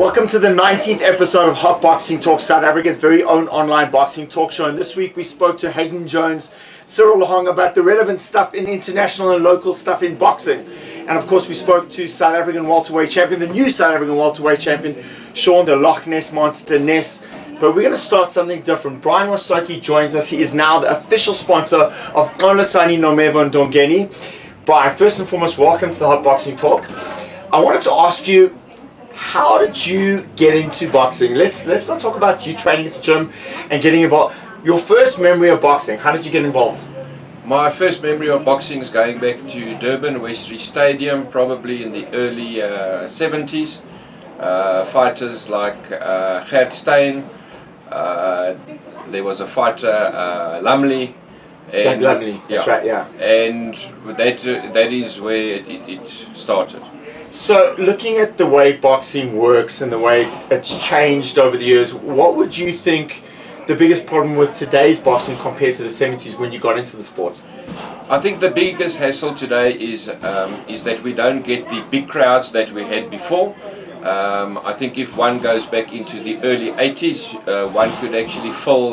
Welcome to the 19th episode of Hot Boxing Talk, South Africa's very own online boxing talk show. And this week we spoke to Hayden Jones, Cyril Loch about the relevant stuff in international and local stuff in boxing. And of course we spoke to South African welterweight champion, the new South African welterweight champion, Shawn, the Loch Ness monster, Ness. But we're going to start something different. Brian Wasoki joins us. He is now the official sponsor of Nkolasani Nomevo Ndongeni. Brian, first and foremost, welcome to the Hot Boxing Talk. I wanted to ask you, how did you get into boxing? Let's not talk about you training at the gym and getting involved. Your first memory of boxing, how did you get involved? My first memory of boxing is going back to Durban, Westbury Stadium, probably in the early 70s. Fighters like Gert Steyn, there was a fighter, Lumley. Doug Lumley, that's right, yeah. And that is where it started. So, looking at the way boxing works and the way it's changed over the years, what would you think the biggest problem with today's boxing compared to the 70s when you got into the sport? I think the biggest hassle today is that we don't get the big crowds that we had before. I think if one goes back into the early 80s, one could actually fill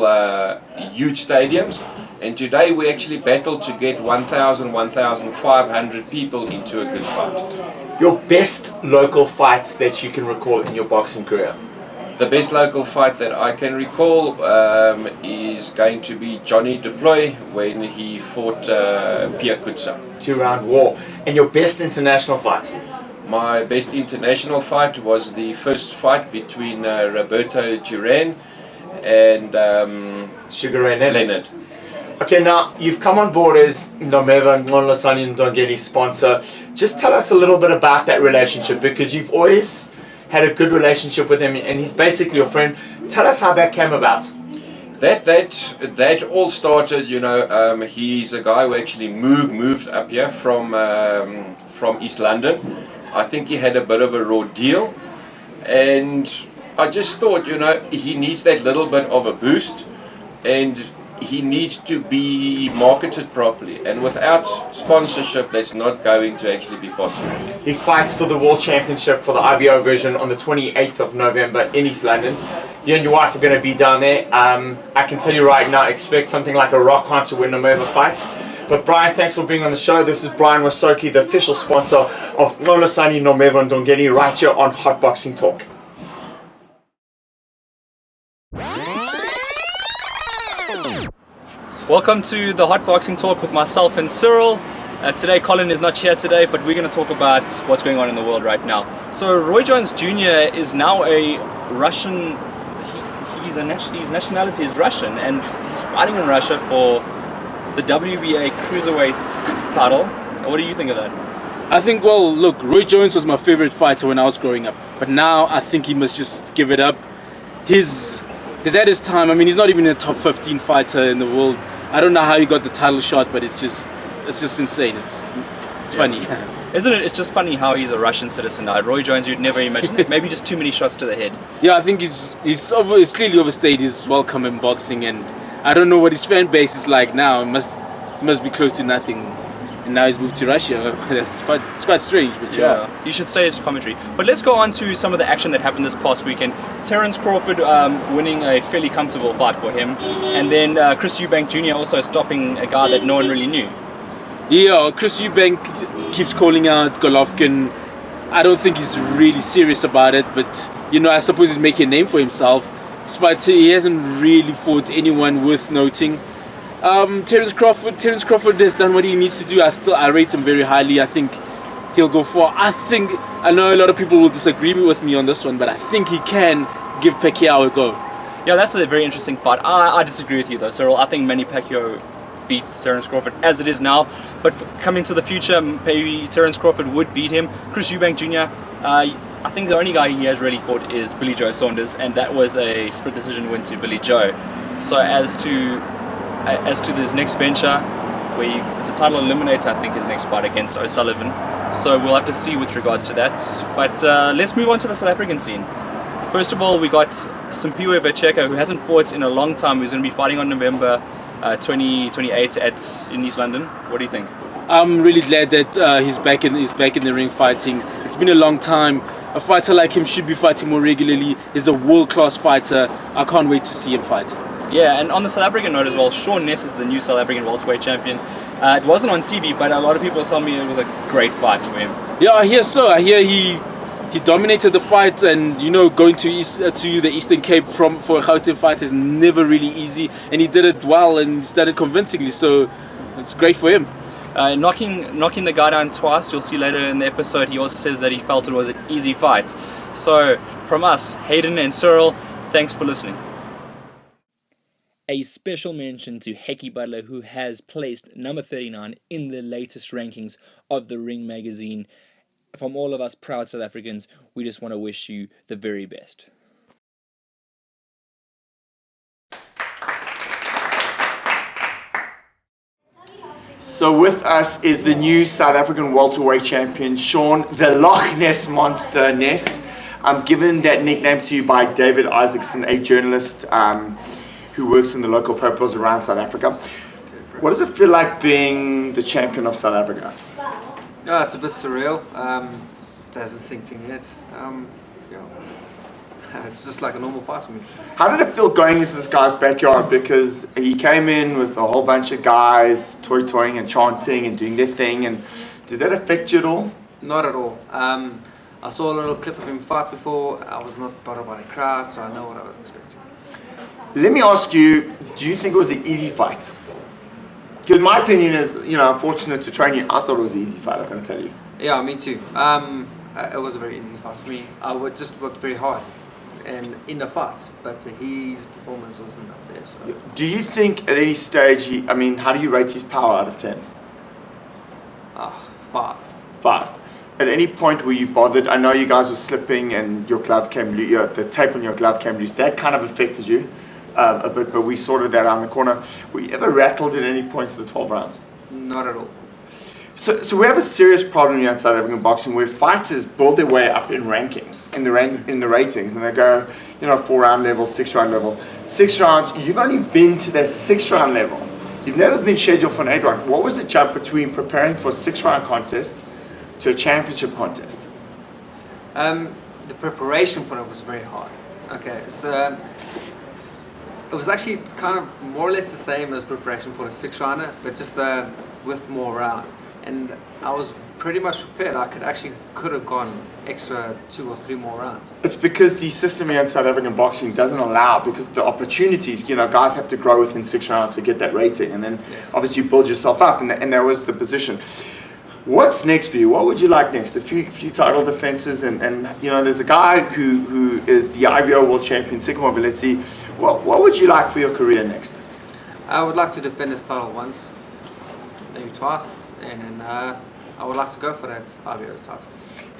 huge stadiums. And today we actually battle to get 1,000, 1,500 people into a good fight. Your best local fights that you can recall in your boxing career? The best local fight that I can recall is going to be Johnny Deploy when he fought Pia Kutsa. 2-round war. And your best international fight? My best international fight was the first fight between Roberto Duran and Sugar Ray Leonard. Leonard. Okay, now you've come on board as Nomevo Nkolasani Ndongeni's sponsor. Just tell us a little bit about that relationship, because you've always had a good relationship with him and he's basically your friend. Tell us how that came about. That all started, he's a guy who actually moved up here from East London. I think he had a bit of a raw deal, and I just thought, he needs that little bit of a boost, and he needs to be marketed properly, and without sponsorship that's not going to actually be possible. He fights for the World Championship for the IBO version on the 28th of November in East London. You and your wife are going to be down there. I can tell you right now, expect something like a rock concert when Nomevo fights. But Brian, thanks for being on the show. This is Brian Wasoki, the official sponsor of Nkolasani Nomevo Ndongeni, right here on Hot Boxing Talk. Welcome to the Hot Boxing Talk with myself and Cyril. Today Colin is not here today, but we're going to talk about what's going on in the world right now. So Roy Jones Jr. is now a Russian, his nationality is Russian, and he's fighting in Russia for the WBA Cruiserweight title. What do you think of that? I think, well, look, Roy Jones was my favorite fighter when I was growing up, but now I think he must just give it up. He's at his time. I mean, he's not even a top 15 fighter in the world. I don't know how he got the title shot, but it's just insane. It's funny. Isn't it? It's just funny how he's a Russian citizen now. Roy Jones, you'd never imagine it. Maybe just too many shots to the head. Yeah, I think he's clearly overstayed his welcome in boxing, and I don't know what his fan base is like now. It must be close to nothing. And now he's moved to Russia. It's quite strange, but yeah. You should stay at commentary. But let's go on to some of the action that happened this past weekend. Terence Crawford winning a fairly comfortable fight for him, and then Chris Eubank Jr. also stopping a guy that no one really knew. Yeah, Chris Eubank keeps calling out Golovkin. I don't think he's really serious about it, but I suppose he's making a name for himself. But he hasn't really fought anyone worth noting. Terence Crawford has done what he needs to do. I rate him very highly. I think he'll go far. I know a lot of people will disagree with me on this one, but I think he can give Pacquiao a go. Yeah, that's a very interesting fight. I disagree with you though, Cyril. I think Manny Pacquiao beats Terence Crawford as it is now, but coming to the future, maybe Terence Crawford would beat him. Chris Eubank Jr., I think the only guy he has really fought is Billy Joe Saunders, and that was a split decision win to Billy Joe. So as to this next venture, where it's a title eliminator, I think his next fight against O'Sullivan. So we'll have to see with regards to that. But let's move on to the South African scene. First of all, we got Simpiwe Vecheka, who hasn't fought in a long time. Who's going to be fighting on November 28 in East London. What do you think? I'm really glad that he's back in the ring fighting. It's been a long time. A fighter like him should be fighting more regularly. He's a world-class fighter. I can't wait to see him fight. Yeah, and on the South African note as well, Shawn Ness is the new South African welterweight champion. It wasn't on TV, but a lot of people told me it was a great fight for him. Yeah, I hear so. I hear he dominated the fight, and going to the Eastern Cape for a Gauteng fight is never really easy, and he did it well and started convincingly. So it's great for him. Knocking the guy down twice, you'll see later in the episode, he also says that he felt it was an easy fight. So from us, Hayden and Cyril, thanks for listening. A special mention to Hecky Butler, who has placed number 39 in the latest rankings of the Ring magazine. From all of us proud South Africans, we just want to wish you the very best. So with us is the new South African welterweight champion, Shawn, the Loch Ness monster, Ness. I'm given that nickname to you by David Isaacson, a journalist who works in the local papers around South Africa. What does it feel like being the champion of South Africa? Yeah, it's a bit surreal. It hasn't synced in yet. It's just like a normal fight for me. How did it feel going into this guy's backyard? Because he came in with a whole bunch of guys toying and chanting and doing their thing. And did that affect you at all? Not at all. I saw a little clip of him fight before. I was not bothered by the crowd, so I know what I was expecting. Let me ask you, do you think it was an easy fight? Because my opinion is, I'm fortunate to train you. I thought it was an easy fight, I'm going to tell you. Yeah, me too. It was a very easy fight for me. I just worked very hard and in the fight, but his performance wasn't up there. So. Do you think at any stage, how do you rate his power out of 10? 5. 5. At any point were you bothered? I know you guys were slipping and your glove came loose, the tape on your glove came loose. That kind of affected you a bit, but we sorted that around the corner. Were you ever rattled at any point of the 12 rounds? Not at all. So we have a serious problem here in South African boxing where fighters build their way up in rankings, in the ratings, and they go, 4-round level, 6-round level. 6 rounds, you've only been to that 6-round level. You've never been scheduled for an 8-round. What was the jump between preparing for a 6-round contest to a championship contest? The preparation for it was very hard. Okay, so it was actually kind of more or less the same as preparation for a 6-rounder, but just with more rounds. And I was pretty much prepared. I could have gone extra 2 or 3 more rounds. It's because the system here in South African boxing doesn't allow, because the opportunities, guys have to grow within 6 rounds to get that rating, and then obviously you build yourself up, and that was the position. What's next for you? What would you like next? A few title defenses, and there's a guy who is the IBO world champion, Sikimo Valetti. What would you like for your career next? I would like to defend this title once, maybe twice, and then I would like to go for that IBO title.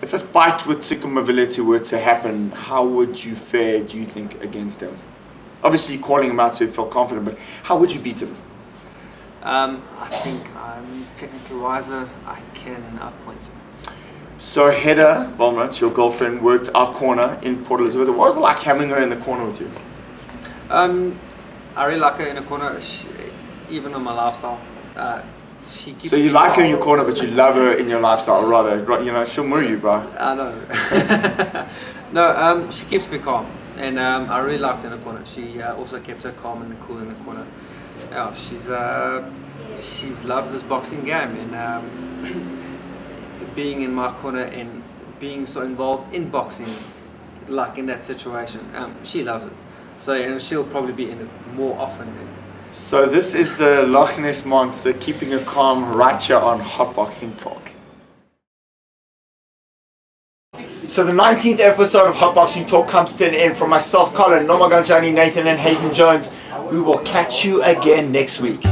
If a fight with Sikimo Valetti were to happen, how would you fare, do you think, against him? Obviously you're calling him out so you feel confident, but how would you beat him? I think I'm technically wiser. I can outpoint him. So Hedda Volmert, your girlfriend, worked our corner in Port Elizabeth. What was it like having her in the corner with you? I really like her in the corner, even on my lifestyle. She keeps so you like her in your corner, but you love her in your lifestyle, rather. She'll murder you, bro. I know. No, she keeps me calm, and I really liked her in the corner. She also kept her calm and cool in the corner. Yeah, she loves this boxing game, and being in my corner and being so involved in boxing, like in that situation, she loves it. So, and she'll probably be in it more often. So this is the Loch Ness monster keeping her calm right here on Hot Boxing Talk. So the 19th episode of Hot Boxing Talk comes to an end. From myself, Colin, Noma Ganjani, Nathan and Hayden Jones. We will catch you again next week.